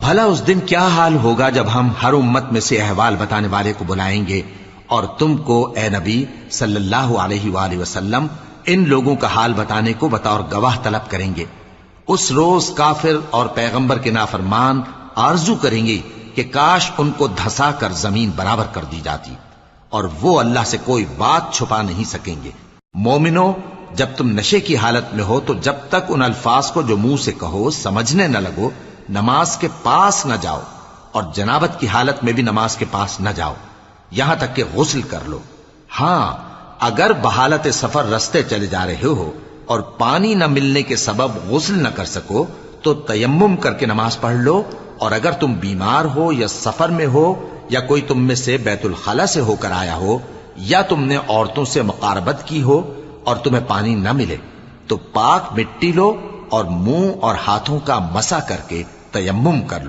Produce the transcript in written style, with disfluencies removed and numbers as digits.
بھلا اس دن کیا حال ہوگا جب ہم ہر امت میں سے احوال بتانے والے کو بلائیں گے اور تم کو اے نبی صلی اللہ علیہ وآلہ وسلم ان لوگوں کا حال بتانے کو بطور گواہ طلب کریں گے۔ اس روز کافر اور پیغمبر کے نافرمان آرزو کریں گے کہ کاش ان کو دھسا کر زمین برابر کر دی جاتی، اور وہ اللہ سے کوئی بات چھپا نہیں سکیں گے۔ مومنو، جب تم نشے کی حالت میں ہو تو جب تک ان الفاظ کو جو منہ سے کہو سمجھنے نہ لگو نماز کے پاس نہ جاؤ، اور جنابت کی حالت میں بھی نماز کے پاس نہ جاؤ یہاں تک کہ غسل کر لو۔ ہاں، اگر بحالت سفر رستے چلے جا رہے ہو اور پانی نہ ملنے کے سبب غسل نہ کر سکو تو تیمم کر کے نماز پڑھ لو، اور اگر تم بیمار ہو یا سفر میں ہو یا کوئی تم میں سے بیت الخلا سے ہو کر آیا ہو یا تم نے عورتوں سے مقاربت کی ہو اور تمہیں پانی نہ ملے تو پاک مٹی لو اور منہ اور ہاتھوں کا مسح کر کے تیمم کر لو۔